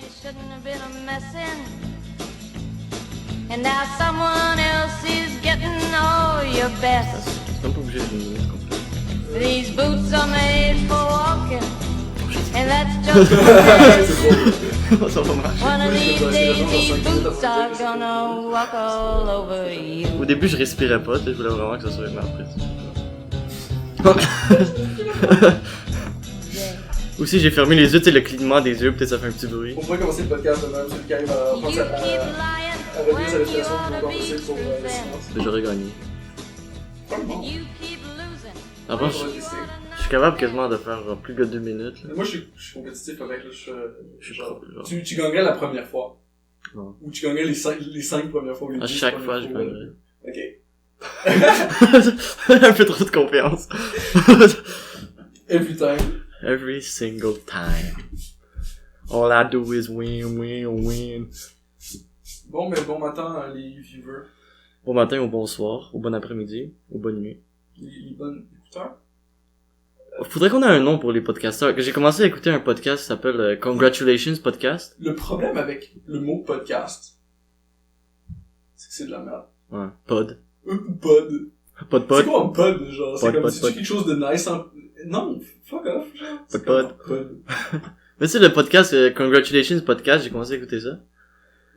you shouldn't have been a messin'. And now someone else is getting all your best. C'est pas obligé de me donner ce complet. These boots are made for walking. And that's just the Ça va marcher. One of these days, these boots are gonna walk all over you. Au début, je respirais pas, je voulais vraiment que ça soit une après. Aussi, j'ai fermé les yeux, tu sais, le clignement des yeux, peut-être ça fait un petit bruit. On pourrait commencer le podcast de même, celui qui arrive à penser You à keep lying revenir sa when you respiration ought pour to compenser be pour le truthing. silence. J'aurais gagné. Vraiment. You keep losing. Avant, je suis capable quasiment de faire genre plus que 2 minutes. Là. Moi, je suis compétitif avec, là, Je suis genre, trop, genre. tu gagnerais la première fois. Non. Ou tu gagnerais les 5 premières fois. Ou les À 10 chaque premières fois, je fois, gagnerais. Ok. Un peu trop de confiance. Every time. Every single time. All I do is win, win, win. Bon, mais bon matin, les viewers. Bon matin ou bonsoir, ou bon après-midi, ou bonne nuit. Les bonnes écouteurs. Faudrait qu'on ait un nom pour les podcasteurs. J'ai commencé à écouter un podcast qui s'appelle Congratulations Podcast. Le problème avec le mot podcast, c'est que c'est de la merde. Ouais. Pod. Pod. Pod C'est pod. quoi un pod, genre? C'est Pod, comme pod, si pod. tu quelque chose de nice en... Non, fuck off, genre. C'est Pod, comme un pod. Mais tu sais, le podcast Congratulations Podcast, j'ai commencé à écouter ça.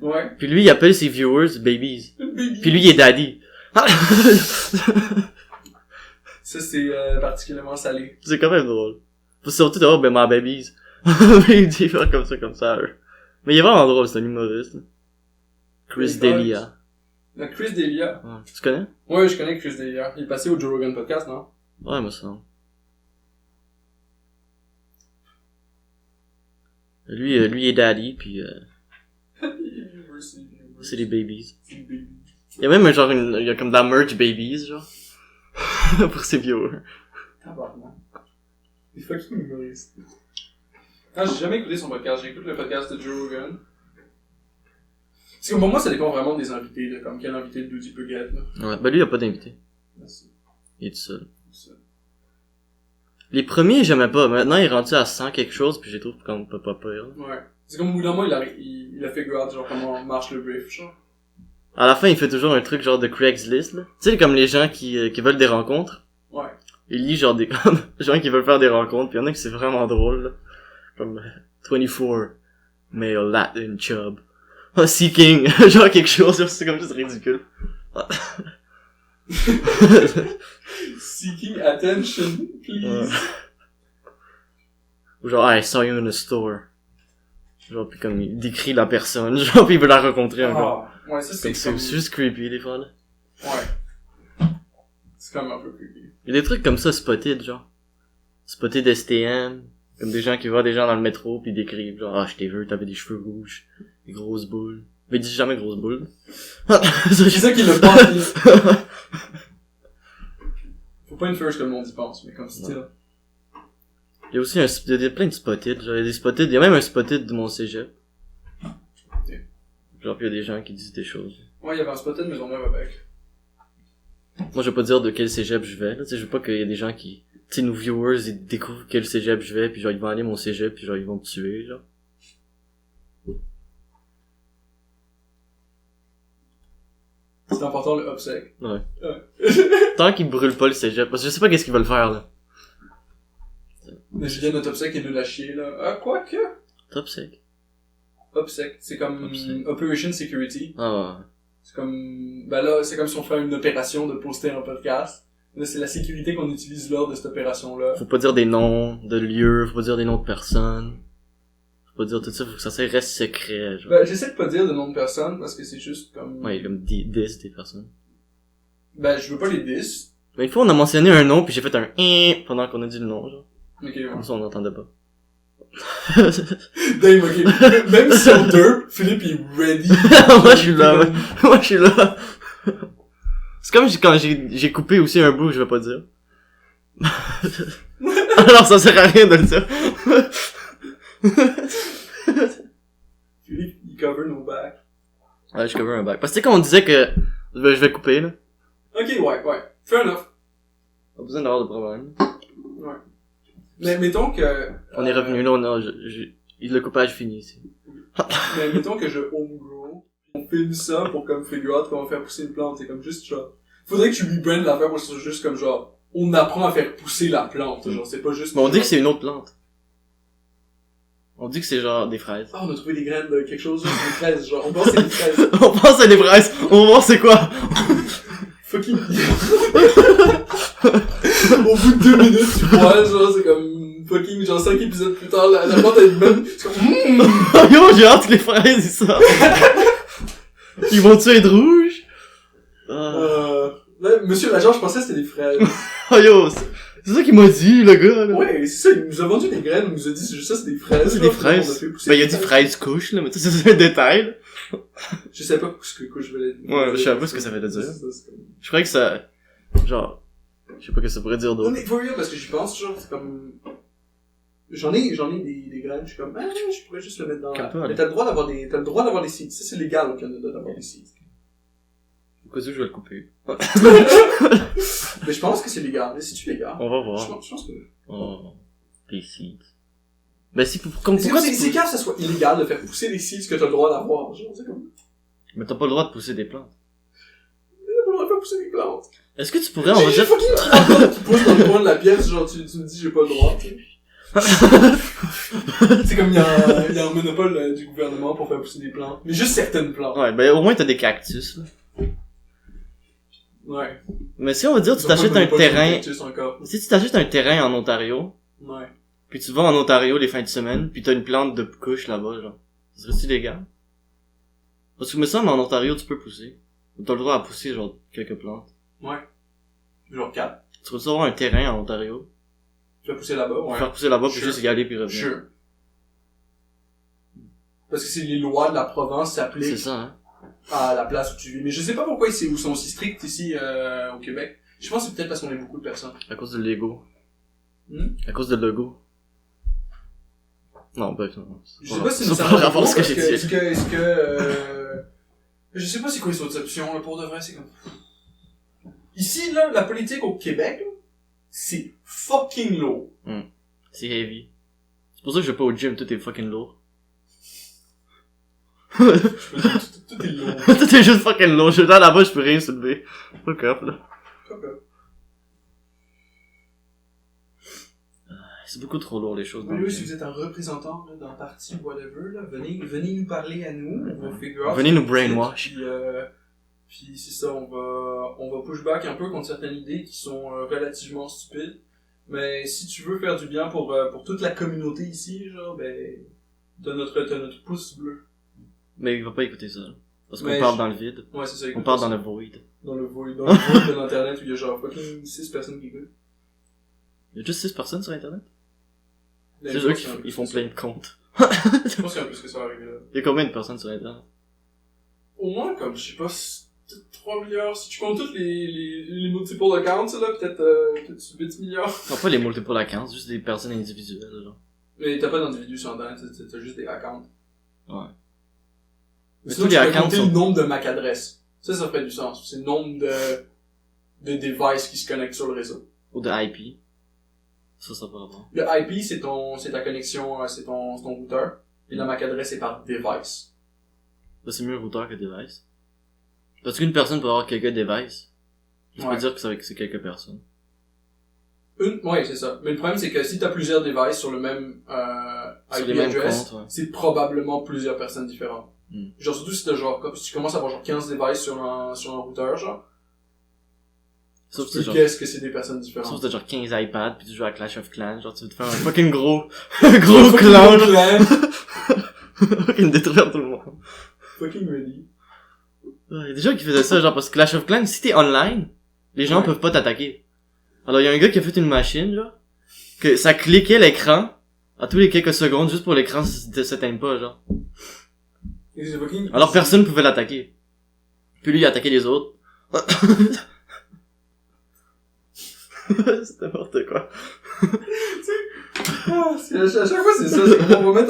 Ouais. Puis lui, il appelle ses viewers babies. Baby. Puis lui, il est daddy. Ça, c'est particulièrement salé. C'est quand même drôle. Faut surtout d'avoir, ben, ma babies. Il dit faire comme ça, eux. Mais il est vraiment drôle, c'est un humoriste. Chris Ouais, D'Elia. Chris D'Elia. Ouais. Tu connais? Ouais, je connais Chris D'Elia. Il est passé au Joe Rogan Podcast, non? Ouais, moi ça. Lui est daddy, puis c'est les babies. Il y a même un genre, il y a comme de la merch babies, genre. Pour ses viewers. Tabarnak. Il est fucking humoriste. Ah, j'ai jamais écouté son podcast. J'écoute le podcast de Joe Rogan. Parce que pour moi, ça dépend vraiment des invités, là. Comme quel invité le Duty peut get, là. Ouais, ben lui, il y a pas d'invité. Merci. Il est tout seul. Ça. Les premiers, j'aimais pas. Maintenant, il est rendu à 100 quelque chose, puis je les trouve comme pas pire. Ouais. C'est comme au bout d'un mois, il a figure out, genre, comment marche le brief, genre. À la fin, il fait toujours un truc genre de Craigslist, là. Tu sais, comme les gens qui veulent des rencontres. Ouais. Il lit genre des gens qui veulent faire des rencontres, puis il y en a qui c'est vraiment drôle, là. Comme 24 male Latin chub. Seeking, genre quelque chose, genre, c'est comme juste ridicule. Seeking attention, please. Ouais. Ou genre, I saw you in a store. Genre, pis comme, il décrit la personne, genre, pis il veut la rencontrer encore. Ah, ouais, ça Comme c'est c'est juste creepy, des fois, là. Ouais. C'est comme un peu creepy. Il y a des trucs comme ça, spotted, genre. Spotted STM. Comme des gens qui voient des gens dans le métro, pis ils décrivent, genre, ah, je t'ai vu, t'avais des cheveux rouges, des grosses boules. Mais il dit jamais grosses boules. C'est ça qui le pense. Faut pas une first que le monde y pense, mais comme style. Il y a aussi il y a plein de spotted, genre, il y a des spotted, il y a même un spotted de mon cégep. Genre, pis il y a des gens qui disent des choses. Ouais, il y avait un spotted de Maisonneuve avec. Moi, je vais pas dire de quel cégep je vais, là, tu sais, je veux pas qu'il y ait des gens qui, tu sais, nos viewers, ils découvrent quel cégep je vais, puis genre, ils vont aller mon cégep, puis genre, ils vont me tuer, genre. C'est important le upsec. Ouais. Tant qu'ils brûlent pas le cégep, parce que je sais pas qu'est-ce qu'ils veulent faire, là. Mais Julien, notre upsec est nul à chier, là. Ah, quoi que? Top sec. Upsec. C'est comme Upsec. Operation Security. Ah ouais. C'est comme, ben là, c'est comme si on ferait une opération de poster un podcast. Là, c'est la sécurité qu'on utilise lors de cette opération-là. Faut pas dire des noms de lieux, faut pas dire des noms de personnes. Faut pas dire tout ça, faut que ça reste secret, genre. Ben, j'essaie de pas dire de nom de personne parce que c'est juste comme... Ouais, comme 10 des personnes. Ben, je veux pas les diss. Mais une fois, on a mentionné un nom, puis j'ai fait un pendant qu'on a dit le nom, genre. Ok, ouais. Comme ça, on n'entendait pas. Dave, ok. Même sur deux, Philippe est ready. Moi, je suis là, ouais. Moi, je suis là. C'est comme quand j'ai coupé aussi un bout, je vais pas dire. Alors, ça sert à rien de le dire. Philippe, il cover nos backs. Ouais, je cover un bac. Parce que tu sais, quand on disait que je vais couper, là. Ok, ouais. Fair enough. Pas besoin d'avoir de problème. Ouais. Mais mettons que... On est revenu là, le coupage fini ici. Mais mettons que je homegrow, on filme ça pour comme figure out comment faire pousser une plante, c'est comme juste genre... Faudrait que tu rebrandes l'affaire pour que ce soit juste comme genre... On apprend à faire pousser la plante, genre c'est pas juste... Mais on dit genre, que c'est une autre plante. On dit que c'est genre des fraises. Ah, on a trouvé des graines de quelque chose, genre, des fraises, genre, on pense que c'est des fraises. On pense à des fraises. On va voir c'est quoi. Fucking... Au bout de 2 minutes, tu vois, genre, c'est comme... Fucking, genre 5 épisodes plus tard, la plante elle est bonne, c'est comme... Yo, j'ai hâte que les fraises, ils sortent. Ils vont-tu être rouges? Là, monsieur l'agent, je pensais que c'était des fraises. Oh yo, c'est ça qu'il m'a dit, le gars, là. Ouais, c'est ça, il nous a vendu des graines, il nous a dit, c'est juste ça, c'est des fraises. C'est genre, des fraises. on a fait pousser Ben, il a des dit fraises. fraise couche, là, mais tu sais, c'est un détail, là. Je sais pas ce que je voulais dire. Ouais, je savais pas ce que ça veut dire. C'est ça, c'est comme... Je croyais que ça, genre, je sais pas ce que ça pourrait dire Non, d'autre. mais for real, parce que j'y pense, genre, c'est comme... J'en ai des graines, je suis comme, je pourrais juste le mettre dans Calme-toi, la... Mais là. t'as le droit d'avoir des seeds. Ça, c'est légal au Canada d'avoir des seeds. Pourquoi ça, je vais le couper? Mais je pense que c'est légal. Mais c'est-tu légal? On va Je voir. pense que... Oh, des seeds. Ben si, comme, C'est pourquoi c'est tu grave que ça soit illégal de faire pousser des seeds que t'as le droit d'avoir. Genre, c'est comme... Mais t'as pas le droit de pousser des plantes. T'as pas le droit de faire pousser des plantes. Est-ce que tu pourrais, on va J'ai dire... fucking 30 ans qui poussent dans le coin de la pièce, genre, tu me dis j'ai pas le droit, tu sais. C'est comme il y a un monopole du gouvernement pour faire pousser des plantes. Mais juste certaines plantes. Ouais, ben au moins t'as des cactus, là. Ouais. Mais si on va dire, tu Ils ont pas t'achètes le un monopole sur le terrain... cactus encore. Si tu t'achètes un terrain en Ontario, Ouais. puis tu vas en Ontario les fins de semaine, puis t'as une plante de couche là-bas, genre. Ça serait-tu légal? Parce que me semble en Ontario tu peux pousser. T'as le droit à pousser genre quelques plantes. Ouais. Genre 4. Tu vas avoir un terrain en Ontario, Tu vas pousser là-bas, ouais. faire pousser là-bas puis Sure. juste y aller puis revenir. Sure. Parce que c'est les lois de la province C'est s'appliquent ça, hein. à la place où tu vis. Mais je sais pas pourquoi ils sont aussi stricts ici au Québec. Je pense que c'est peut-être parce qu'on est beaucoup de personnes. À cause de Lego. Hmm? À cause de Lego. Non, bref, non. Je sais pas si ça ça n'a pas rapport à ce que j'ai dit. Est-ce que je sais pas c'est quoi les autres options, là, pour de vrai, c'est comme... Ici, là, la politique au Québec, là, c'est fucking lourd. C'est heavy. C'est pour ça que je vais pas au gym, tout est fucking lourd. Je peux dire, tout est lourd. Tout est juste fucking lourd. Je suis là là-bas, je peux rien soulever. Fuck up, là. C'est beaucoup trop lourd les choses. Mais oui, si vous êtes un représentant là, d'un parti ou whatever, là, venez nous parler à nous, on va figure out. Venez nous brainwash. Puis c'est ça, on va push back un peu contre certaines idées qui sont relativement stupides. Mais si tu veux faire du bien pour toute la communauté ici, genre, ben, t'as notre pouce bleu. Mais il va pas écouter ça. Parce qu'on Mais parle dans le vide. Ouais, c'est ça. On écoute parle pas dans ça. le void. Dans le void de l'internet où il y a genre fucking 6 personnes qui écoutent. Il y a juste 6 personnes sur internet? Mais C'est je eux pense qui qu'il y a un ils font peu plein de comptes. Je pense qu'il y a un peu ce que ça va arriver là. Il y a combien de personnes sur internet? Au moins, comme, je sais pas, peut-être 3 milliards. Si tu comptes tous les multiple accounts, là, peut-être 8 milliards. Non, pas les multiple accounts, juste des personnes individuelles, genre. Mais t'as pas d'individus sur internet, t'as juste des accounts. Ouais. Mais Sinon, tous les tu peux accounts compter sont... le nombre de MAC adresses. Ça ferait du sens. C'est le nombre de devices qui se connectent sur le réseau. Ou de IP. Ça va pas. Le IP, c'est ta connexion, c'est ton routeur. Et la MAC adresse est par device. Là, c'est mieux routeur que device. Parce qu'une personne peut avoir quelques devices. Tu Ouais. peux dire que c'est quelques personnes. Ouais, c'est ça. Mais le problème, c'est que si t'as plusieurs devices sur le même Sur IP les mêmes address, comptes, ouais. c'est probablement plusieurs personnes différentes. Hmm. Genre, surtout si t'as genre, si tu commences à avoir genre 15 devices sur un routeur, genre, Sauf tu que peux c'est genre... qu'est-ce que c'est des personnes Sauf différentes. que t'as genre 15 iPads pis tu joues à Clash of Clans, genre tu veux te faire un fucking gros, gros clan, Fucking là. clan. Fucking détruire tout le monde. Fucking ready. Il y a des gens qui faisaient ça, genre, parce que Clash of Clans, si t'es online, les gens Ouais. peuvent pas t'attaquer. Alors, il y a un gars qui a fait une machine, genre, que ça cliquait l'écran, à tous les quelques secondes, juste pour l'écran s'éteindre pas, genre. Et c'est fucking... Alors, personne pouvait l'attaquer. Puis lui, il attaquait les autres. C'est n'importe quoi. Ah, à chaque fois, c'est ça. C'est comme on va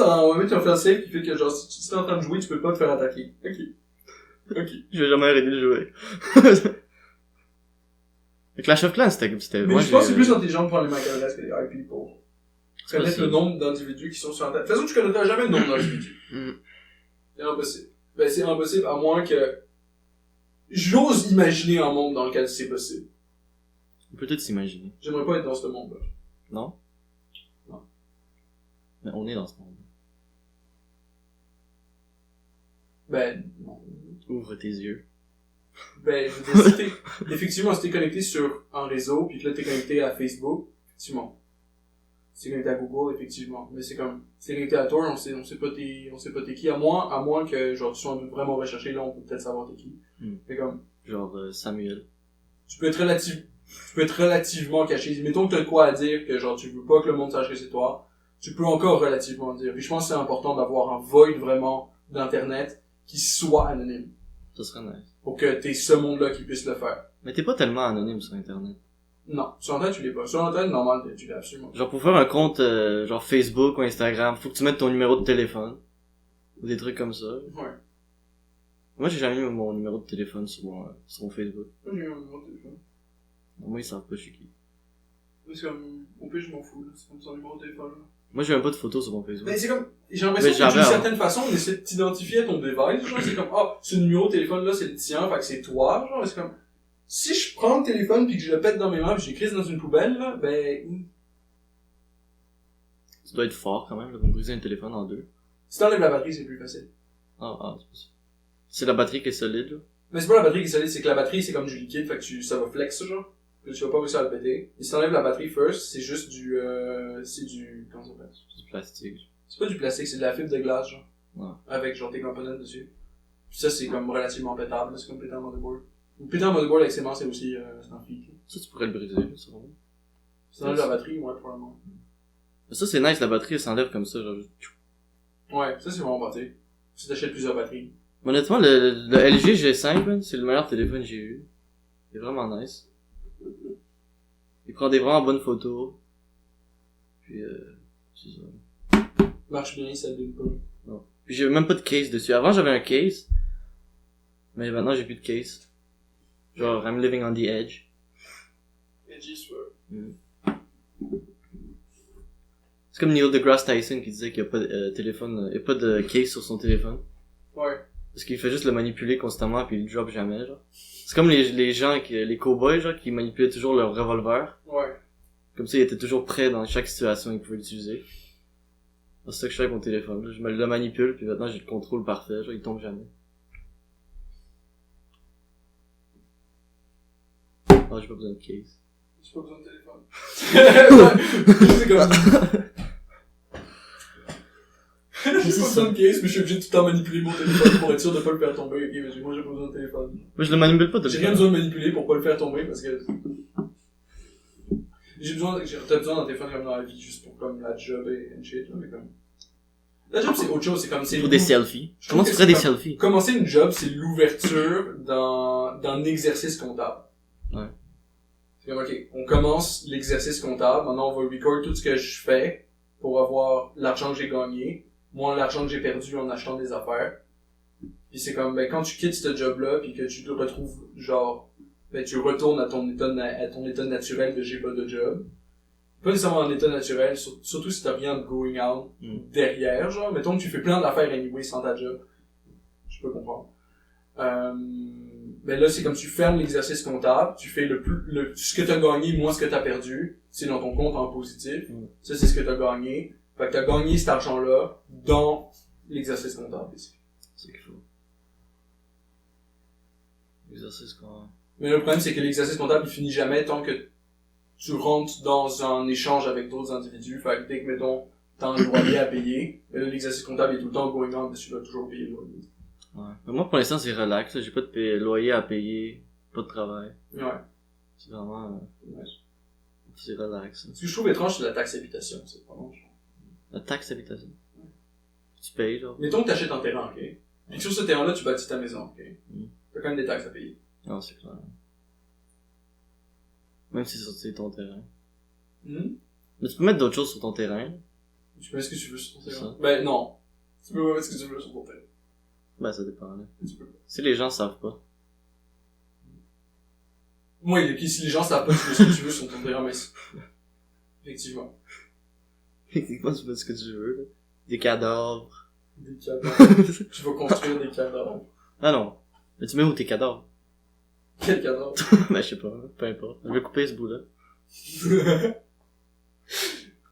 mettre un fail qui fait que genre, si t'es en train de jouer, tu peux pas te faire attaquer. Ok. Je vais jamais arrêter de jouer. Le Clash of Clans, c'était... Mais moi, je pense que c'est j'ai- plus intelligent de prendre les MAC adresses que les IP pour connaître possible. le nombre d'individus qui sont sur Internet. De toute façon, tu connaîtras jamais le nombre d'individus. Hmm. C'est impossible. Ben, c'est impossible à moins que... J'ose imaginer un monde dans lequel c'est possible. On peut peut-être s'imaginer. J'aimerais pas être dans ce monde-là. Non? Non. Mais on est dans ce monde. Ben, non. Ouvre tes yeux. Ben, je veux dire, effectivement, si t'es connecté sur un réseau, puis que là t'es connecté à Facebook, effectivement. Si t'es connecté à Google, effectivement. Mais c'est comme, si t'es connecté à Tor, on sait pas t'es qui, à moins que, genre, tu sois vraiment recherché, là, on peut peut-être savoir t'es qui. Mais comme, Genre Samuel. tu peux être relativement caché. Mettons que t'as de quoi à dire, que genre, tu veux pas que le monde sache que c'est toi, tu peux encore relativement dire. Puis je pense que c'est important d'avoir un void vraiment d'internet qui soit anonyme. Ça serait nice. Pour que t'aies ce monde-là qui puisse le faire. Mais t'es pas tellement anonyme sur internet. Non, sur Internet, tu l'es pas. Sur Internet, normal, tu l'es absolument. Genre pour faire un compte genre Facebook ou Instagram, faut que tu mettes ton numéro de téléphone. Ou des trucs comme ça. Ouais. Moi j'ai jamais mis mon numéro de téléphone sur mon Facebook. Moi, j'ai eu un numéro de téléphone. Moi ils savent pas je suis qui. C'est comme, au pire, je m'en fous, là. C'est comme son numéro de téléphone, là. Moi j'ai même pas de photos sur mon Facebook. Mais c'est comme, j'ai l'impression que d'une certaine façon, on essaie de t'identifier à ton device, genre, c'est comme, ah, ce numéro de téléphone là, c'est le tien, fait que c'est toi, genre, c'est comme, si je prends le téléphone pis que je le pète dans mes mains pis je l'écris dans une poubelle, là, ben, Ça doit être fort quand même, là, pour briser un téléphone en deux. si t'enlèves la batterie, c'est plus facile. C'est pas ça. C'est la batterie qui est solide là. Mais c'est pas la batterie qui est solide, c'est que la batterie, c'est comme du liquide, fait que ça va flex, genre. Que tu vas pas réussir à le péter. Et si t'enlèves la batterie first, c'est juste comment ça s'appelle? C'est du plastique. C'est pas du plastique, c'est de la fibre de glace, genre. Ouais. Avec, genre, tes components dessus. Puis ça, c'est comme relativement pétable, là, c'est comme péter un motherboard. Ou péter un motherboard avec ses mains, c'est aussi, c'est un flic, là. Ça tu pourrais le briser, là, c'est vrai. Si t'enlèves la batterie, ouais, probablement. Mais ça c'est nice, la batterie elle s'enlève comme ça, genre. Ouais, ça, c'est vraiment batterie. Si t'achètes plusieurs batteries. Honnêtement, le LG G5, man, c'est le meilleur téléphone que j'ai eu. Il est vraiment nice. Il prend des vraiment bonnes photos. Puis c'est ça. Marche bien, ça s'abîme pas. Non. Puis j'ai même pas de case dessus. Avant j'avais un case. Mais maintenant j'ai plus de case. Genre, I'm living on the edge. Edgy as fuck. C'est comme Neil deGrasse Tyson qui disait qu'il y a pas de téléphone, il y a pas de case sur son téléphone. Ouais. Parce qu'il fait juste le manipuler constamment puis il le drop jamais, genre. C'est comme les gens les cowboys, genre, qui manipulaient toujours leur revolver. Ouais. Comme ça, il était toujours prêt dans chaque situation qu'il pouvait l'utiliser. C'est ça que je fais avec mon téléphone, là. Je me le manipule puis maintenant j'ai le contrôle parfait, genre, il tombe jamais. Ah, j'ai pas besoin de case. J'ai pas besoin de téléphone. C'est comme... J'ai pas besoin de case, mais je suis obligé de tout le temps manipuler mon téléphone pour être sûr de pas le faire tomber. Ok, mais moi j'ai pas besoin de téléphone. Moi, je le manipule pas de J'ai rien besoin de manipuler pour pas le faire tomber parce que... T'as besoin d'un téléphone comme dans la vie juste pour comme la job et shit, là, mais comme... La job c'est autre chose, c'est comme... pour des selfies. Comment tu ferais des selfies? Commencer une job, c'est l'ouverture d'un exercice comptable. Ouais. C'est comme, ok, on commence l'exercice comptable, maintenant on va record tout ce que je fais pour avoir l'argent que j'ai gagné, moins l'argent que j'ai perdu en achetant des affaires. Puis c'est comme, ben, quand tu quittes ce job-là, puis que tu te retrouves, genre, ben, tu retournes à ton état naturel de j'ai pas de job. Pas nécessairement en état naturel, surtout si t'as rien de going out derrière, genre, mettons que tu fais plein d'affaires anyway sans ta job. Je peux comprendre. Ben là, c'est comme tu fermes l'exercice comptable, tu fais ce que t'as gagné moins ce que t'as perdu, c'est dans ton compte en positif. Ça, c'est ce que t'as gagné. Fait que t'as gagné cet argent-là dans l'exercice comptable, ici. C'est qu'il faut. L'exercice comptable. Mais le problème, c'est que l'exercice comptable, il finit jamais tant que tu rentres dans un échange avec d'autres individus. Fait que dès que, mettons, t'as un loyer à payer, ben là, l'exercice comptable est tout le temps going on, mais tu dois toujours payer le loyer. Ouais. Mais moi, pour l'instant, c'est relax, là. J'ai pas de loyer à payer, pas de travail. Ouais. C'est vraiment, c'est relax, là. Ce que je trouve étrange, c'est la taxe habitation, c'est vraiment genre. La taxe d'habitation. Tu payes, genre. Mettons que t'achètes un terrain, ok? Puis sur ce terrain-là, tu bâtis ta maison, ok? T'as quand même des taxes à payer. Non, c'est clair. Même si c'est ton terrain. Mais tu peux mettre d'autres choses sur ton terrain. Tu peux mettre ce que tu veux sur ton C'est terrain. ça. Ben, non. Tu peux pas mettre ce que tu veux sur ton terrain. Ben, ça dépend, là. Tu peux pas. Si les gens savent pas. Moi, si les gens savent pas, tu fais ce que tu veux sur ton terrain, mais effectivement. Effectivement, tu fais ce que tu veux, là. Des cadavres. Des cadavres. Tu vas construire des cadavres. Ah non. Mais tu mets où tes cadavres? Quel cadavre? Ben, je sais pas, peu importe. Je vais couper ce bout-là.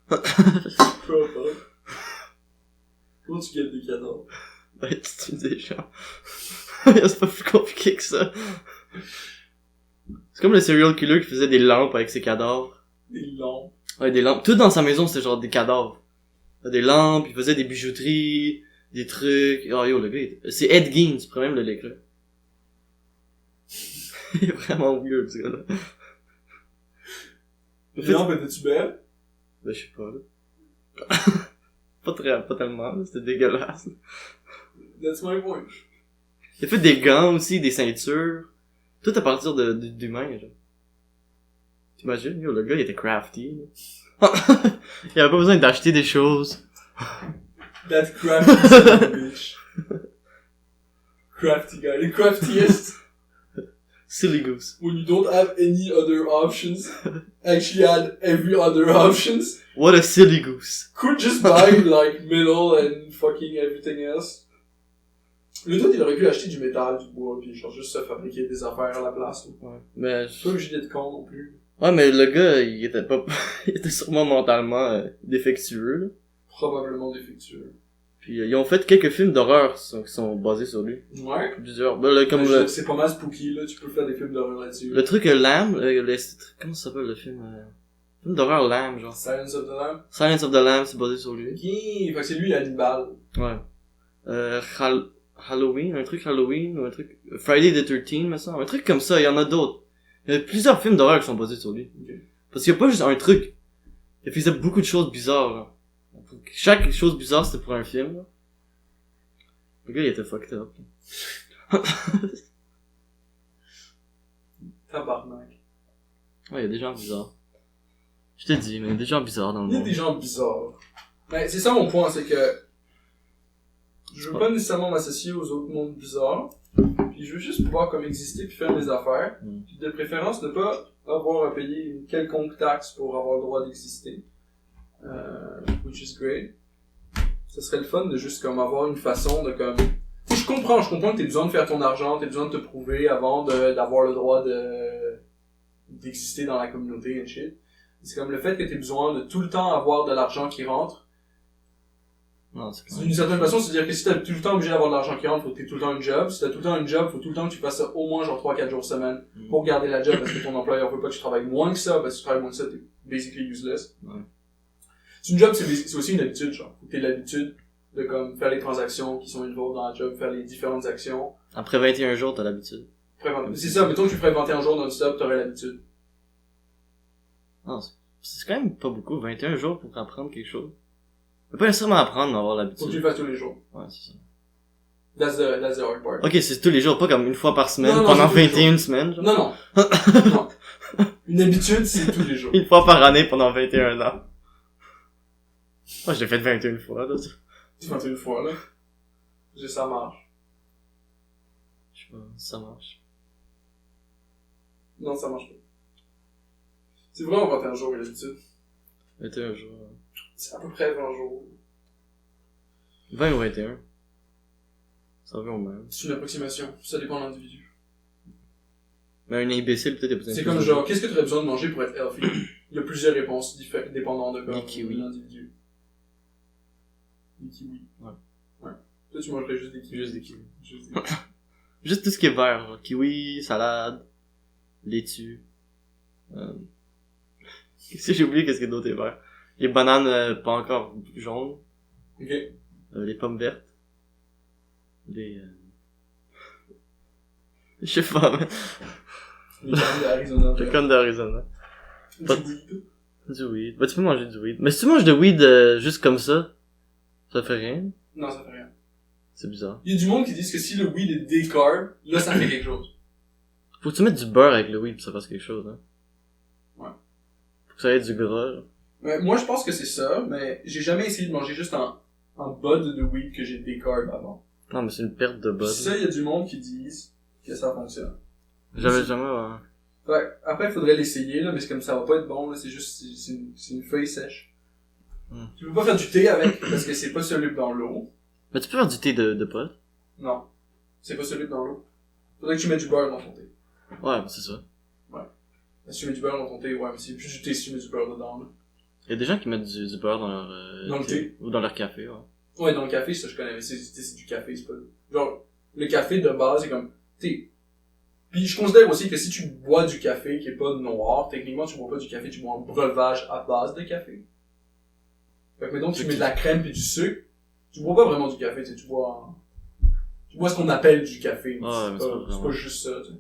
Peu importe. Comment tu gagnes des cadavres? Ben, tu dis genre. C'est pas plus compliqué que ça. C'est comme le serial killer qui faisait des lampes avec ses cadavres. Des lampes. Ouais, des lampes. Tout dans sa maison, c'était genre des cadavres. Des lampes, il faisait des bijouteries, des trucs. Oh yo, le gars, c'est Ed Gein, tu pourrais même le l'écrire. Il est vraiment weird, ce gars-là. Les lampes étaient-tu belles? Ben, je sais pas, là. Pas tellement, là. C'était dégueulasse. That's my point. Il a fait des gants aussi, des ceintures. Tout à partir d'humains, genre. T'imagines, yo, le gars, il était crafty, là. Il avait pas besoin d'acheter des choses. That crafty son of a bitch. Crafty guy. The craftiest. Silly goose. When you don't have any other options. Actually had every other options. What a silly goose. Could just buy like metal and fucking everything else. Le dude, il aurait pu acheter du métal, du bois, pis genre juste se fabriquer des affaires à la place. Là. Ouais. Mais, C'est pas obligé d'être con non plus. ouais, mais le gars, il était pas, il était sûrement mentalement défectueux, là. Probablement défectueux. Puis ils ont fait quelques films d'horreur qui sont basés sur lui. Ouais. Plusieurs. Ben, là, comme C'est pas mal spooky, là. Tu peux faire des films d'horreur là-dessus. le truc Lamb, comment ça s'appelle le film? Film d'horreur Lamb, genre. Silence of the Lamb. Silence of the Lamb, c'est basé sur lui. Ok. Fait que c'est lui, Hannibal. Ouais. Halloween, un truc Halloween, ou un truc, Friday the 13th, me semble. Un truc comme ça, il y en a d'autres. Il y a plusieurs films d'horreur qui sont basés sur lui. Ok. Parce qu'il y a pas juste un truc. Il faisait beaucoup de choses bizarres, là. Chaque chose bizarre, c'était pour un film, là. Le gars, il était fucked up. Tabarnak. Ouais, il y a des gens bizarres. Je t'ai dit, mais il y a des gens bizarres dans le Il y a monde. des gens bizarres. Mais c'est ça mon point, c'est que je veux pas nécessairement m'associer aux autres mondes bizarres. Puis je veux juste pouvoir comme exister puis faire mes affaires. Mm. Puis de préférence ne pas avoir à payer une quelconque taxe pour avoir le droit d'exister. Which is great. Ce serait le fun de juste comme avoir une façon de comme... Tu sais, je comprends que t'as besoin de faire ton argent, t'as besoin de te prouver avant d'avoir le droit d'exister dans la communauté et shit. C'est comme le fait que t'aies besoin de tout le temps avoir de l'argent qui rentre. Non, c'est D'une certaine façon, c'est-à-dire que si t'es tout le temps obligé d'avoir de l'argent qui rentre, faut que t'aies tout le temps une job. Si t'as tout le temps une job, faut tout le temps que tu fasses ça au moins genre 3-4 jours semaine pour garder la job parce que ton employeur veut pas que tu travailles moins que ça, parce que si tu travailles moins que ça, t'es basically useless. Ouais. C'est une job, c'est aussi une habitude, genre. Faut que t'aies l'habitude de comme faire les transactions qui sont involved dans la job, faire les différentes actions. Après 21 jours, t'as l'habitude. C'est ça, mettons que tu ferais 21 jours non-stop, t'aurais l'habitude. Non, c'est quand même pas beaucoup. 21 jours pour apprendre quelque chose. Tu peux pas nécessairement apprendre, mais avoir Faut que tu l'habitude. le fasses tous les jours. Ouais, c'est ça. That's the hard part. Ok, c'est tous les jours, pas comme une fois par semaine, Non, non, pendant c'est tous les 21 semaines, genre. Non, non. Non. Une habitude, c'est tous les jours. Une fois par année pendant 21 ans. Moi, je l'ai fait 21 fois, là. Tu fais une fois, là. Ça marche. Je sais pas, ça marche. Non, ça marche pas. C'est vraiment 21 jours, l'habitude. 21 jours. C'est à peu près 20 jours. 20 ou 21. Ça revient au même. C'est une approximation. Ça dépend de l'individu. Mais un imbécile, peut-être, il a besoin de C'est plus comme de genre, qu'est-ce que tu aurais besoin de manger pour être healthy? Il y a plusieurs réponses dépendant de Des kiwis. l'individu. Des kiwis. Ouais. Ouais. Toi, tu mangerais juste des kiwis. Juste des kiwis. Juste des kiwis. Juste tout ce qui est vert, genre. Kiwi, salade, laitue. Qu'est-ce que j'ai oublié, qu'est-ce que d'autre est vert? Les bananes pas encore jaunes. Ok. Les pommes vertes. Les... Je sais pas, mais... Les cannes d'Arizona. Le con d'Arizona. Du weed. Du weed. Bah, tu peux manger du weed. Mais si tu manges de weed juste comme ça fait rien. Non, ça fait rien. C'est bizarre. Il y a du monde qui disent que si le weed est décarb, là, ça fait quelque chose. Faut que tu mettes du beurre avec le weed pour que ça fasse quelque chose, hein. Ouais. Faut que ça ait du gras, genre. Ouais, moi, je pense que c'est ça, mais j'ai jamais essayé de manger juste un bud de weed que j'ai décarb avant. Non, mais c'est une perte de bud. Ça, il y a du monde qui disent que ça fonctionne. J'avais jamais, Ouais, après, il faudrait l'essayer, là, mais c'est comme ça va pas être bon, là, c'est juste, c'est une feuille sèche. Hmm. Tu peux pas faire du thé avec, parce que c'est pas soluble dans l'eau. Mais tu peux faire du thé de pote. Non. C'est pas soluble dans l'eau. Faudrait que tu mettes du beurre dans ton thé. Ouais, c'est ça. Si tu mets du beurre dans ton thé, ouais, mais c'est plus du thé si tu mets du beurre dedans, là. Il y a des gens qui mettent du beurre dans leur Dans le thé. ou dans leur café, ouais. Ouais, dans le café, ça je connais, mais c'est du café, c'est pas... Genre, le café de base, c'est comme... T'sais... Puis je considère aussi que si tu bois du café qui est pas noir, techniquement tu bois pas du café, tu bois un breuvage à base de café. Fait que mettons tu mets de la crème pis du sucre, tu bois pas vraiment du café, tu bois ce qu'on appelle du café. Mais Ah, c'est mais pas juste ça, tu sais.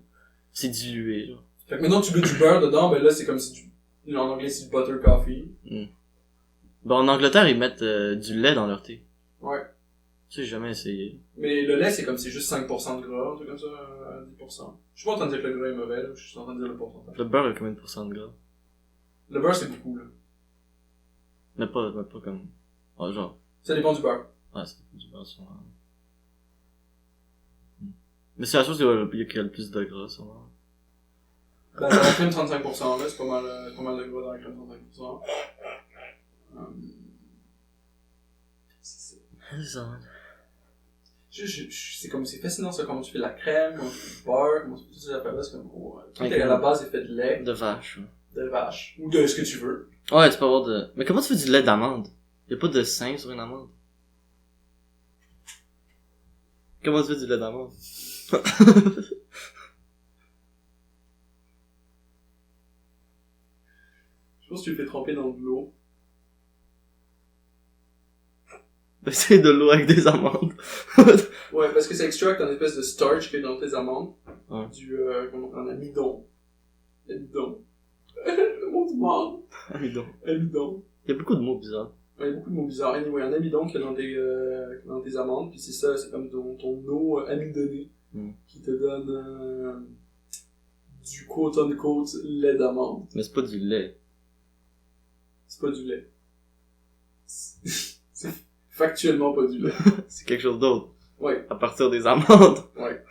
C'est dilué, genre. Fait que maintenant tu mets du beurre dedans, ben là c'est comme si en anglais c'est du butter coffee. Bon, en Angleterre, ils mettent du lait dans leur thé. Ouais. Tu sais, j'ai jamais essayé. Mais le lait c'est comme c'est juste 5% de gras, c'est comme ça, 10%. Je suis pas en train de dire que le gras est mauvais, là, je suis en train de dire le pourcentage. Le beurre a combien de pourcents de gras? Le beurre c'est beaucoup, là. Mais pas comme... Ah, genre... Ça dépend du beurre. Ah, c'est du beurre, sûrement. Mais c'est la chose qui a le plus de gras, sûrement. Ben, dans la crème 35%, là, c'est pas mal de gras dans la crème 35%. C'est ça. C'est comme, c'est fascinant ça, comment tu fais de la crème, comment tu fais du beurre, comment tu fais toutes ces affaires-là, c'est comme, tout Ok. est à la base est fait de lait, De vache, ouais. de vache, ou de ce que tu veux. Ouais, tu peux avoir de... Mais comment tu fais du lait d'amande? Y'a pas de sein sur une amande? Comment tu fais du lait d'amande? Je pense que tu le fais tremper dans de l'eau. C'est de l'eau avec des amandes. Ouais, parce que ça extracte un espèce de starch qui est dans tes amandes. Ouais. Un amidon. Amidon. Le mot du monde. Amidon. Amidon. Il y a beaucoup de mots bizarres. Ouais, il y a beaucoup de mots bizarres. Anyway, un amidon qui est dans tes amandes, puis c'est ça, c'est comme ton eau amidonnée qui te donne du quote-unquote lait d'amande. Mais c'est pas du lait. C'est pas du lait. C'est factuellement pas du lait. C'est quelque chose d'autre. Ouais, À partir des amandes. ouais.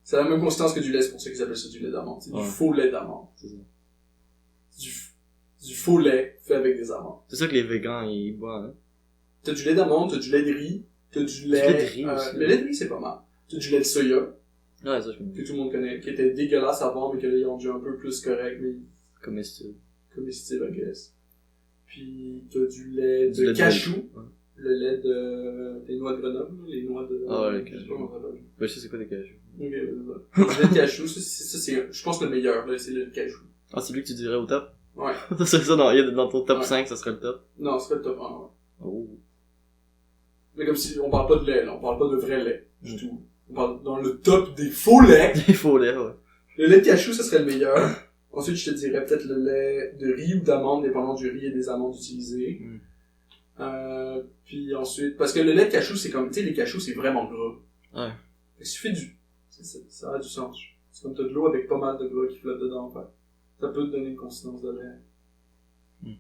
C'est la même consistance que du lait, c'est pour ça qu'ils appellent ça du lait d'amande. C'est Ouais. du faux lait d'amande. C'est ça. Du faux lait fait avec des amandes. C'est ça que les végans, ils boivent, hein. T'as du lait d'amande, t'as du lait de riz, t'as du lait... lait de riz aussi. Le lait de riz, c'est pas mal. T'as du lait de soya, Ouais, ça, je connais. que tout le monde connaît, qui était dégueulasse avant, mais que là, ils ont rendu un peu plus correct, mais Comestible. comestible, I guess. Puis t'as du lait Du de lait de cachou, riz. Ouais. le lait des noix de Grenoble, les noix de... Ah ouais, les je sais cachous. pas comment ça s'appelle. Ouais, je sais c'est quoi des cachous. Ok, le lait de cachou, ça c'est, je pense, le meilleur, là, c'est le lait de cachou. Ah, c'est lui que tu dirais au top? Ouais. C'est ça, dans ton top Ouais. 5, ça serait le top. Non, c'est pas le top 1, ouais. Oh. Mais comme si, on parle pas de lait, là, on parle pas de vrai lait, du tout. On parle dans le top des faux laits. Il faut lait, ouais. Le lait de cachou, ça serait le meilleur. Ensuite, je te dirais peut-être le lait de riz ou d'amande, dépendant du riz et des amandes utilisées. Puis ensuite, parce que le lait de cachou, c'est comme, tu sais, les cachous, c'est vraiment gras. Ouais. Fait que si tu fais ça a du sens. C'est comme t'as de l'eau avec pas mal de gras qui flotte dedans, en fait. Ça peut te donner une consistance de lait.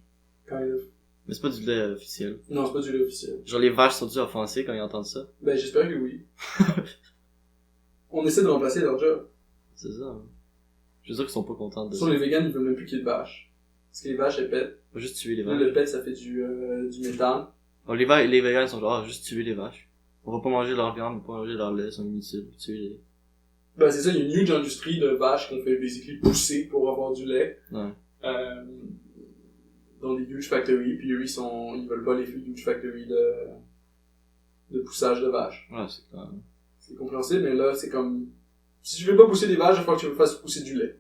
Kind of. Mais c'est pas du lait officiel. Non, c'est pas du lait officiel. Genre, les vaches sont-tu offensées quand ils entendent ça? Ben, j'espère que oui. On essaie de remplacer leur job. C'est ça, hein. Je suis sûr qu'ils sont pas contents de Sur ça. les végans, ils veulent même plus qu'il y ait de vaches. Parce que les vaches, elles pètent. Faut juste tuer les Là, vaches. le pet, ça fait du méthane. Bon, les végans sont genre, juste tuer les vaches. On va pas manger leur viande, on va pas manger leur lait, ils sont inutiles. Tuer les... Ben, c'est ça, il y a une huge industrie de vaches qu'on fait basically pousser pour avoir du lait. Ouais. Dans des huge factories, puis eux, ils veulent pas les huge factories de poussage de vaches. Ouais, c'est clair. C'est compréhensible, mais là, c'est comme, si tu veux pas pousser des vaches, il faut que tu fasses pousser du lait.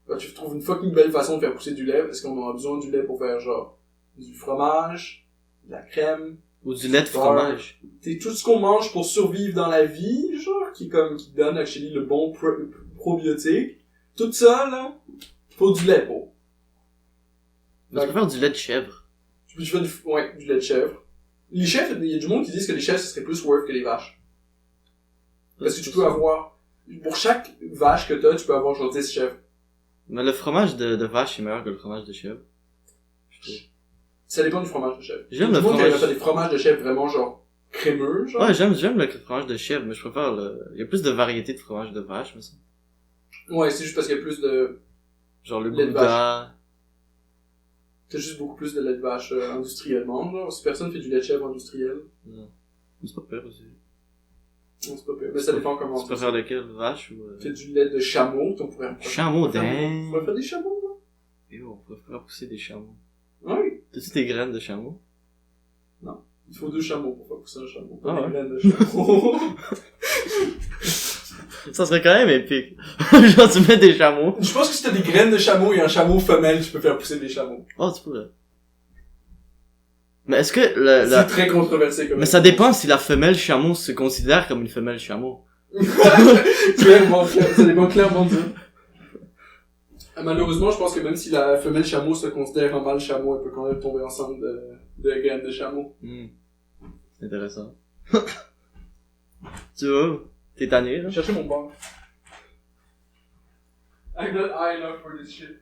Quand tu trouves une fucking belle façon de faire pousser du lait, parce qu'on a besoin du lait pour faire genre, du fromage, de la crème, Ou du lait de fromage. c'est tout ce qu'on mange pour survivre dans la vie, genre, qui donne actually le bon probiotique. Tout ça, là, faut du lait pour. Mais tu peux faire du lait de chèvre. Tu fais du lait de chèvre. Les chèvres, il y a du monde qui disent que les chèvres, ce serait plus worth que les vaches. Parce que tu peux avoir, pour chaque vache que t'as, tu peux avoir genre 10 chèvres. Mais le fromage de vache est meilleur que le fromage de chèvre. Je trouve. Ça dépend du fromage de chèvre. J'aime Il y a le du monde qui fromage. fait des fromages de chèvre vraiment genre crémeux, genre. Ouais, j'aime le fromage de chèvre, mais je préfère il y a plus de variété de fromage de vache, mais ça. Ouais, c'est juste parce qu'il y a plus de, Genre le Lait de gouda. t'as juste beaucoup plus de lait de vache industriellement, genre. Si personne fait du lait de chèvre industriel. Non. Mais c'est pas pire aussi. Non, c'est pas pire. Mais ça dépend comment Tu préfères lequel? Vache ou... Fait du lait de chameau, on pourrait... Chameau, On pourrait faire des chameaux, là. Et on pourrait faire pousser des chameaux. Oui. T'as-tu des graines de chameau? Il faut 2 chameaux pour faire pousser un chameau. Pas Ah des ouais. graines de chameau. Ça serait quand même épique. Genre, tu mets des chameaux. Je pense que si t'as des graines de chameau et un chameau femelle, tu peux faire pousser des chameaux. Oh, tu pourrais. Mais est-ce que C'est très controversé comme Mais ça dépend si la femelle chameau se considère comme une femelle chameau. Clairement, ça dépend clairement de ça. Malheureusement, je pense que même si la femelle chameau se considère un mâle chameau, elle peut quand même tomber enceinte de graines de chameau. Intéressant. Tu vois? T'es tanné, là? Je cherchais mon bar. I'm not high enough for this shit.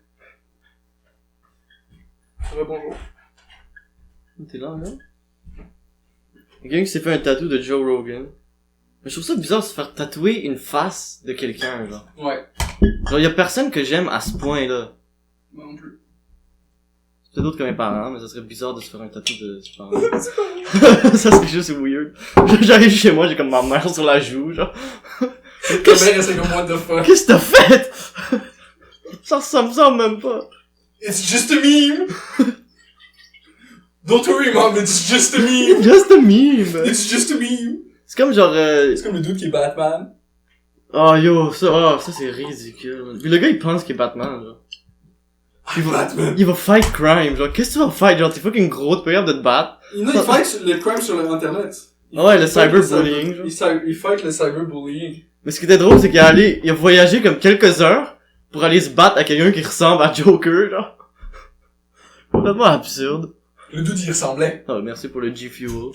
Bonjour. T'es là, là? Quelqu'un qui s'est fait un tatou de Joe Rogan. Mais je trouve ça bizarre de se faire tatouer une face de quelqu'un, genre. Ouais. Genre, y'a personne que j'aime à ce point-là. Moi non plus. C'est peut-être d'autres que mes parents, mais ça serait bizarre de se faire un tatou de ses parents. Ça serait juste weird. J'arrive chez moi, j'ai comme ma mère sur la joue, genre. Ta mère, elle serait comme what the fuck. Qu'est-ce que t'as fait? Ça ressemble même pas. It's just a meme! Don't worry, mom, it's just a meme! Just a meme. It's just a meme! C'est comme genre, C'est comme le dude qui est Batman. oh yo, ça c'est ridicule. Puis le gars il pense qu'il est Batman, genre. Batman! Il va fight crime, genre, qu'est-ce que tu vas fight? Genre, t'es fucking gros, t'es pas capable de te battre. Il fight le crime sur l'internet. Ouais, le cyberbullying, genre. Il fight le cyberbullying. Mais ce qui était drôle, c'est il a voyagé comme quelques heures pour aller se battre à quelqu'un qui ressemble à Joker, genre. Complètement absurde. Le dude, il ressemblait. Ah, merci pour le G-Fuel.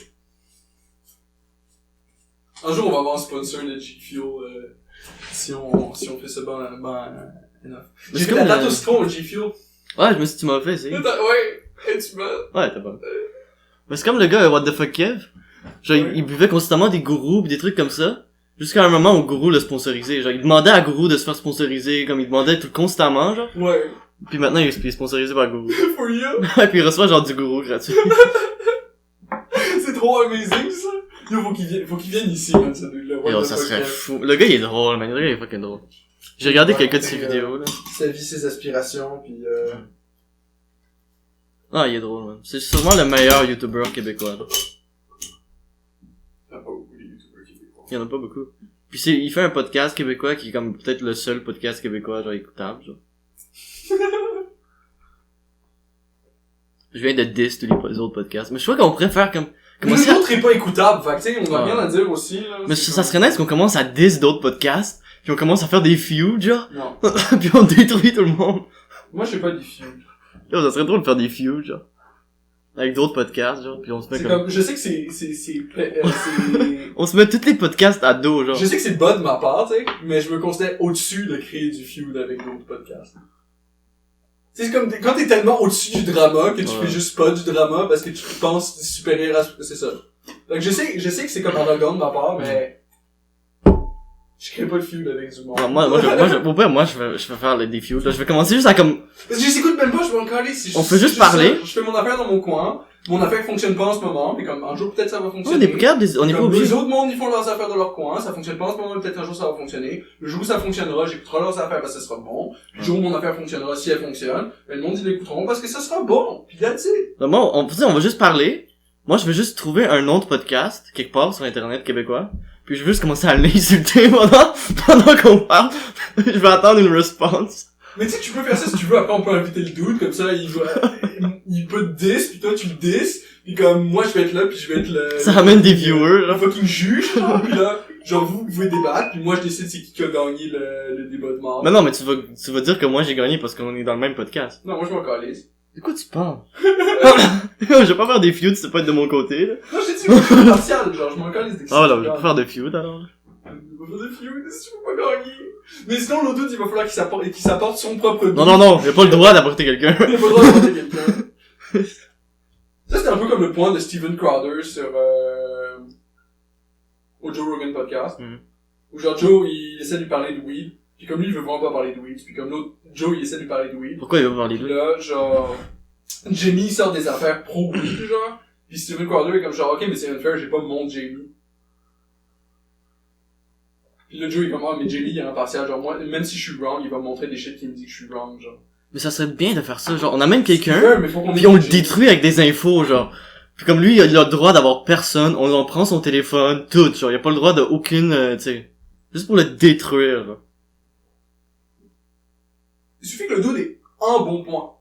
Un jour, on va avoir un sponsor de G-Fuel, si on fait ça enough. Mais J'ai c'est fait la comme, tarte au citron au G-Fuel. Ouais, je me suis dit, tu m'as fait, c'est. Ouais, et tu m'as... Ouais, t'as pas. Mais c'est comme le gars, What the fuck Kev. Genre, Ouais. il buvait constamment des gourous pis des trucs comme ça. Jusqu'à un moment où Gourou l'a sponsorisé. Genre, il demandait à Gourou de se faire sponsoriser, comme il demandait tout constamment, genre. Ouais. Puis maintenant, il est sponsorisé par Gourou. For you? Ouais, puis il reçoit genre du Gourou gratuit. C'est trop amazing, ça. Yo, faut qu'il vienne ici, man, ce dude-là. What Yo, the ça fuck, serait Kev. fou. Le gars, il est drôle, man. Le gars, il est fucking drôle. J'ai regardé quelques de ses vidéos, là. Sa vie, ses aspirations, pis Ah, il est drôle, man. C'est sûrement le meilleur YouTuber québécois, là. T'as pas beaucoup de youtubeurs québécois. Il y en a pas beaucoup. Puis il fait un podcast québécois qui est comme peut-être le seul podcast québécois, genre, écoutable, genre. Je viens de diss tous les autres podcasts. Mais je crois qu'on pourrait faire comme... Mais commencer le à... nôtre est pas écoutable, fait que tu sais, on a Ouais. rien à dire aussi, là. Mais C'est ça comme- serait nice qu'on commence à diss d'autres podcasts, puis on commence à faire des feuds, genre, Non. puis on détruit tout le monde. Moi, j'ai pas de feud. Yo, ça serait drôle de faire des feuds, genre. Avec d'autres podcasts, genre, puis on se met C'est comme... comme, je sais que c'est, On se met tous les podcasts à dos, genre. je sais que c'est bas de ma part, tu sais, mais je me considère au-dessus de créer du feud avec d'autres podcasts. Tu sais, c'est comme, quand t'es tellement au-dessus du drama que tu Ouais. fais juste pas du drama parce que tu penses supérieur à, c'est ça. Donc je sais que c'est comme arrogant de ma part, mais, je crée pas de feud avec du monde. Ouais, au pire, moi, je vais faire des feuds, là. Je vais commencer juste à comme... Parce que je s'écoute même pas, je vais en caler si je... On peut juste c'est parler. ça. Je fais mon affaire dans mon coin. Mon affaire fonctionne pas en ce moment, mais comme un jour peut-être ça va On fonctionner. est pas capable, on est pas Comme obligé. les autres mondes, ils font leurs affaires dans leur coin, ça fonctionne pas en ce moment, mais peut-être un jour ça va fonctionner. Le jour où ça fonctionnera, j'écouterai leurs affaires parce que ça sera bon. Le jour où mon affaire fonctionnera, si elle fonctionne, ben, le monde ils l'écouteront parce que ça sera bon. Puis là, tu sais. Moi, on va juste parler. Moi, je vais juste trouver un nom de podcast, quelque part sur Internet québécois. Puis je vais juste commencer à l'insulter pendant qu'on parle. Je vais attendre une response. Mais tu sais, tu peux faire ça si tu veux, après on peut inviter le dude, comme ça, il peut te diss, puis toi tu le diss, puis comme moi je vais être là, puis je vais être le... Ça ramène des viewers, Le là. fucking juge, genre, puis là, genre vous pouvez débattre, puis moi je décide c'est qui a gagné le débat de mort. Mais non, mais tu vas dire que moi j'ai gagné parce qu'on est dans le même podcast. Non, moi je m'en calisse. De quoi tu parles? Je vais pas faire des feuds si c'est pas être de mon côté, là. Non, j'ai dit que je suis partial, genre je m'en calisse dès que Oh là, je vais pas faire de feuds, alors. Je vais faire des feud, si tu peux pas gagner. Mais sinon, l'autre doute, il va falloir qu'il s'apporte son propre doute. Non, il a pas le droit d'apporter quelqu'un. Il a pas le droit de demander quelqu'un. Ça, c'était un peu comme le point de Steven Crowder sur, au Joe Rogan podcast. Mhm. Où genre, Joe, il essaie de lui parler de weed. Puis comme lui, il veut vraiment pas parler de weed. Puis comme l'autre, Joe, il essaie de lui parler de weed. Pourquoi il va parler Puis de là, genre, Jamie sort des affaires pro-weed, genre. Puis Steven Crowder est comme genre, ok, mais c'est unfair, j'ai pas mon Jamie. Pis là, Joe, il est comme, ah, mais Jelly, il est impartial. Genre, moi, même si je suis wrong, il va me montrer des shit qui me dit que je suis wrong, genre. Mais ça serait bien de faire ça, genre, on amène quelqu'un, Ouais, mais faut qu'on puis on le écoute Jelly. détruit avec des infos, genre. Puis comme lui, il a le droit d'avoir personne, on en prend son téléphone, tout, genre, il a pas le droit de aucune, tu sais. Juste pour le détruire, là. Il suffit que le dude ait un bon point.